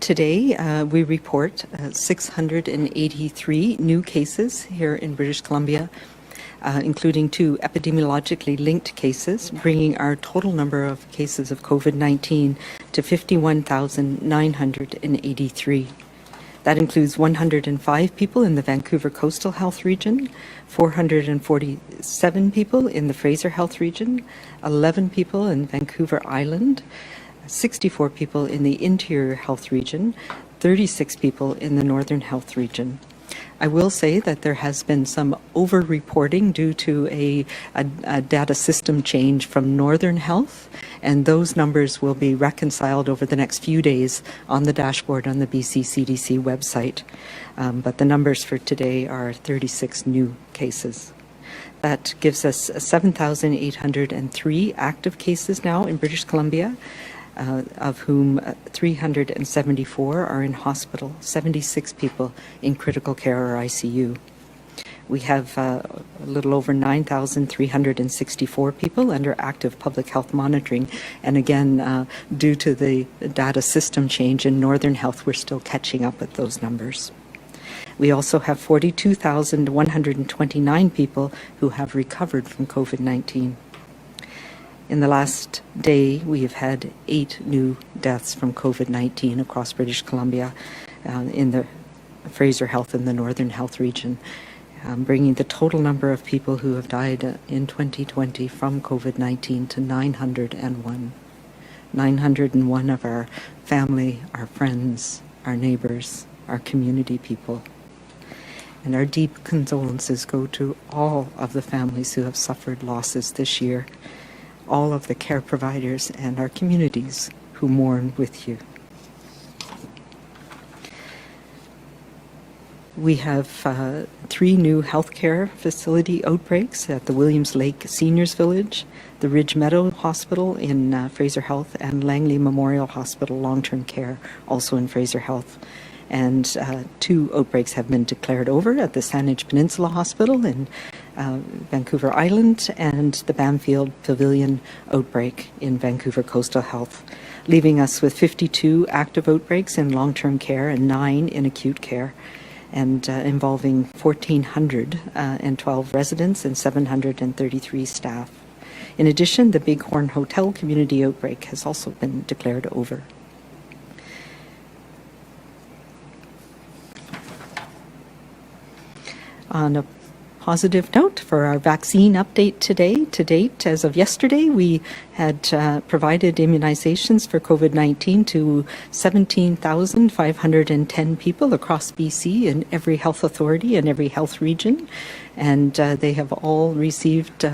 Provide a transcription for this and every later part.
Today, we report 683 new cases here in British Columbia, including 2 epidemiologically linked cases, bringing our total number of cases of COVID-19 to 51,983. That includes 105 people in the Vancouver Coastal Health Region, 447 people in the Fraser Health Region, 11 people in Vancouver Island, 64 people in the Interior Health Region, 36 people in the Northern Health Region. I will say that there has been some over-reporting due to a data system change from Northern Health, and those numbers will be reconciled over the next few days on the dashboard on the BC CDC website. But the numbers for today are 36 new cases. That gives us 7,803 active cases now in British Columbia, of whom 374 are in hospital, 76 people in critical care or ICU. We have a little over 9,364 people under active public health monitoring. And again, due to the data system change in Northern Health, we're still catching up with those numbers. We also have 42,129 people who have recovered from COVID-19. In the last day, we have had 8 new deaths from COVID-19 across British Columbia in the Fraser Health and the Northern Health Region, bringing the total number of people who have died in 2020 from COVID-19 to 901. 901 of our family, our friends, our neighbors, our community people. And our deep condolences go to all of the families who have suffered losses this year, all of the care providers and our communities who mourn with you. We have 3 new healthcare facility outbreaks at the Williams Lake Seniors Village, the Ridge Meadow Hospital in Fraser Health, and Langley Memorial Hospital Long-Term Care, also in Fraser Health. And 2 outbreaks have been declared over at the Saanich Peninsula Hospital in Vancouver Island and the Bamfield Pavilion outbreak in Vancouver Coastal Health, leaving us with 52 active outbreaks in long-term care and 9 in acute care, and involving 1,412 residents and 733 staff. In addition, the Bighorn Hotel community outbreak has also been declared over. On a positive note, for our vaccine update today, to date, as of yesterday, we had provided immunizations for COVID-19 to 17,510 people across BC in every health authority and every health region. And they have all received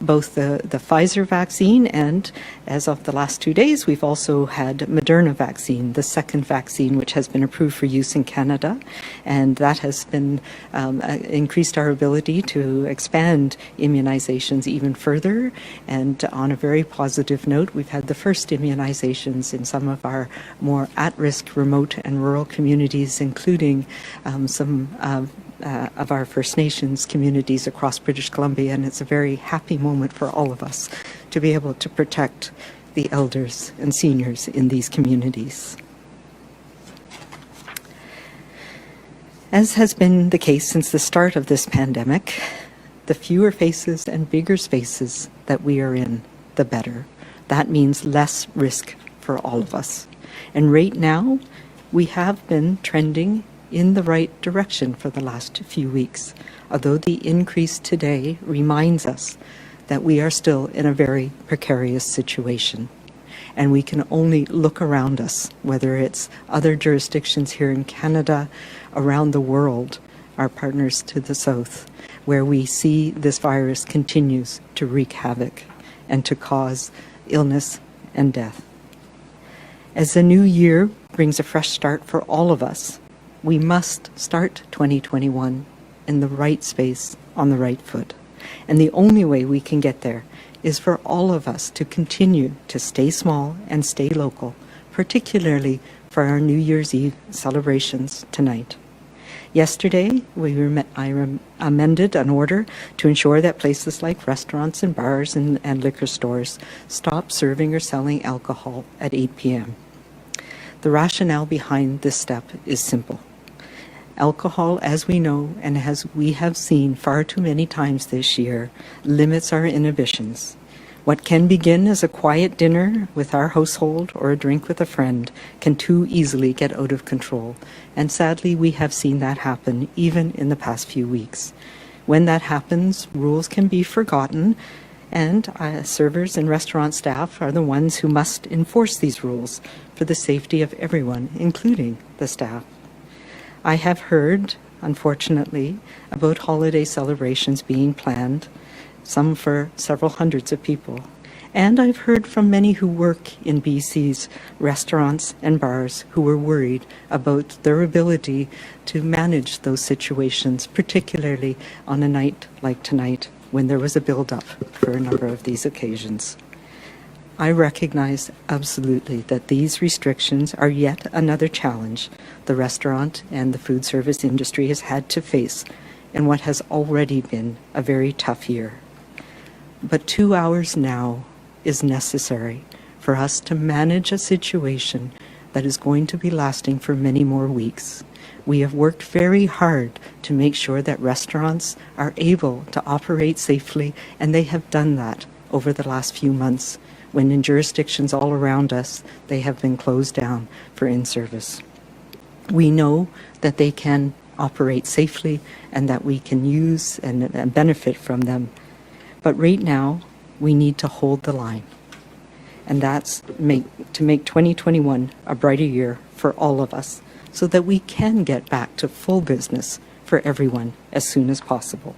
both the Pfizer vaccine, and as of the last 2 days, we've also had Moderna vaccine, the second vaccine which has been approved for use in Canada. And that has been increased our ability to expand immunizations even further. And on a very positive note, we've had the first immunizations in some of our more at-risk remote and rural communities, including some of our First Nations communities across British Columbia, and it's a very happy moment for all of us to be able to protect the elders and seniors in these communities. As has been the case since the start of this pandemic, the fewer faces and bigger spaces that we are in, the better. That means less risk for all of us. And right now, we have been trending in the right direction for the last few weeks, although the increase today reminds us that we are still in a very precarious situation. And we can only look around us, whether it's other jurisdictions here in Canada, around the world, our partners to the south, where we see this virus continues to wreak havoc and to cause illness and death. As the new year brings a fresh start for all of us, we must start 2021 in the right space, on the right foot. And the only way we can get there is for all of us to continue to stay small and stay local, particularly for our New Year's Eve celebrations tonight. Yesterday, I amended an order to ensure that places like restaurants and bars and liquor stores stop serving or selling alcohol at 8 p.m. The rationale behind this step is simple. Alcohol, as we know and as we have seen far too many times this year, limits our inhibitions. What can begin as a quiet dinner with our household or a drink with a friend can too easily get out of control. And sadly, we have seen that happen even in the past few weeks. When that happens, rules can be forgotten, and servers and restaurant staff are the ones who must enforce these rules for the safety of everyone, including the staff. I have heard, unfortunately, about holiday celebrations being planned, some for several hundreds of people. And I've heard from many who work in BC's restaurants and bars who were worried about their ability to manage those situations, particularly on a night like tonight when there was a build-up for a number of these occasions. I recognize absolutely that these restrictions are yet another challenge the restaurant and the food service industry has had to face in what has already been a very tough year. But 2 hours now is necessary for us to manage a situation that is going to be lasting for many more weeks. We have worked very hard to make sure that restaurants are able to operate safely, and they have done that over the last few months, when in jurisdictions all around us, they have been closed down for in-service. We know that they can operate safely and that we can use and benefit from them. But right now, we need to hold the line. And that's to make 2021 a brighter year for all of us so that we can get back to full business for everyone as soon as possible.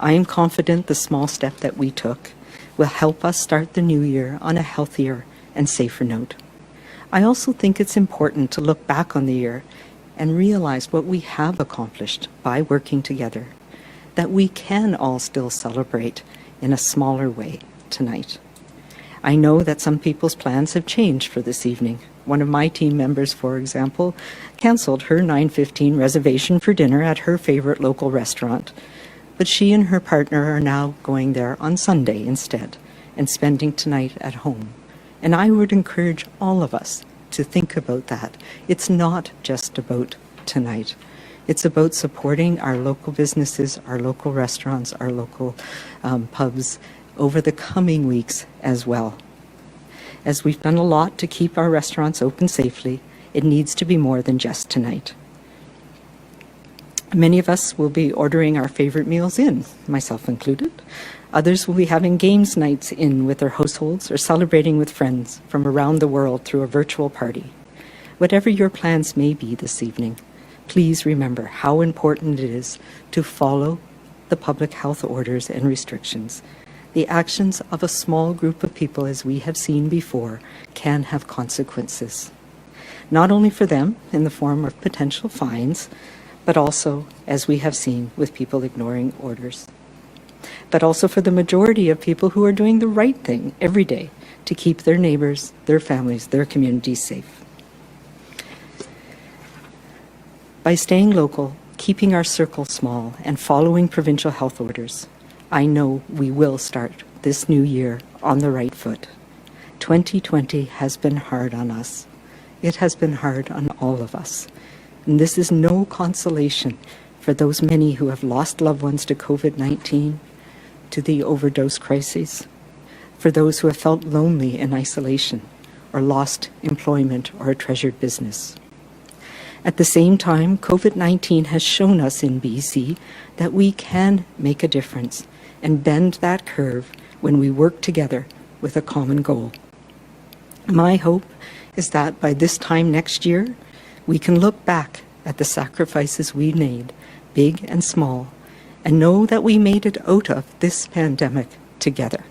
I am confident the small step that we took will help us start the new year on a healthier and safer note. I also think it's important to look back on the year and realize what we have accomplished by working together, that we can all still celebrate in a smaller way tonight. I know that some people's plans have changed for this evening. One of my team members, for example, canceled her 9:15 reservation for dinner at her favorite local restaurant. But she and her partner are now going there on Sunday instead and spending tonight at home. And I would encourage all of us to think about that. It's not just about tonight. It's about supporting our local businesses, our local restaurants, our local pubs over the coming weeks as well. As we've done a lot to keep our restaurants open safely, it needs to be more than just tonight. Many of us will be ordering our favorite meals in, myself included. Others will be having games nights in with their households or celebrating with friends from around the world through a virtual party. Whatever your plans may be this evening, please remember how important it is to follow the public health orders and restrictions. The actions of a small group of people, as we have seen before, can have consequences. Not only for them in the form of potential fines, but also, as we have seen, with people ignoring orders. But also for the majority of people who are doing the right thing every day to keep their neighbors, their families, their communities safe. By staying local, keeping our circle small, and following provincial health orders, I know we will start this new year on the right foot. 2020 has been hard on us. It has been hard on all of us. And this is no consolation for those many who have lost loved ones to COVID-19, to the overdose crises, for those who have felt lonely in isolation or lost employment or a treasured business. At the same time, COVID-19 has shown us in BC that we can make a difference and bend that curve when we work together with a common goal. My hope is that by this time next year, we can look back at the sacrifices we made, big and small, and know that we made it out of this pandemic together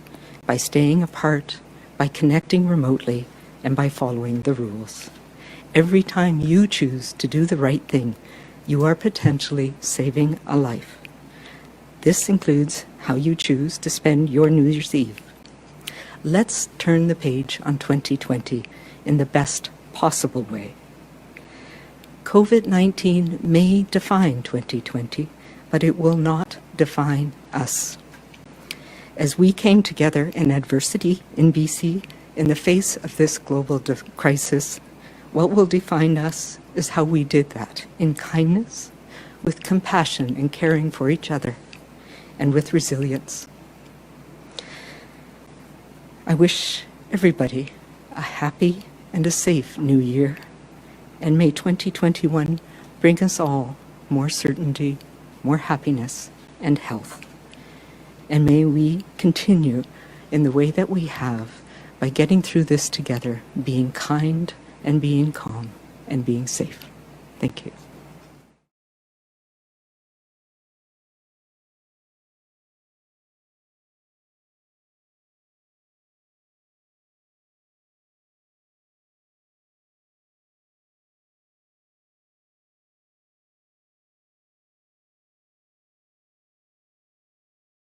by staying apart, by connecting remotely, and by following the rules. Every time you choose to do the right thing, you are potentially saving a life. This includes how you choose to spend your New Year's Eve. Let's turn the page on 2020 in the best possible way. COVID-19 may define 2020, but it will not define us. As we came together in adversity in BC, In the face of this global crisis, what will define us is how we did that in kindness, with compassion and caring for each other, and with resilience. I wish everybody a happy and a safe new year, and may 2021 bring us all more certainty, more happiness, and health. And may we continue in the way that we have by getting through this together, being kind and being calm and being safe. Thank you.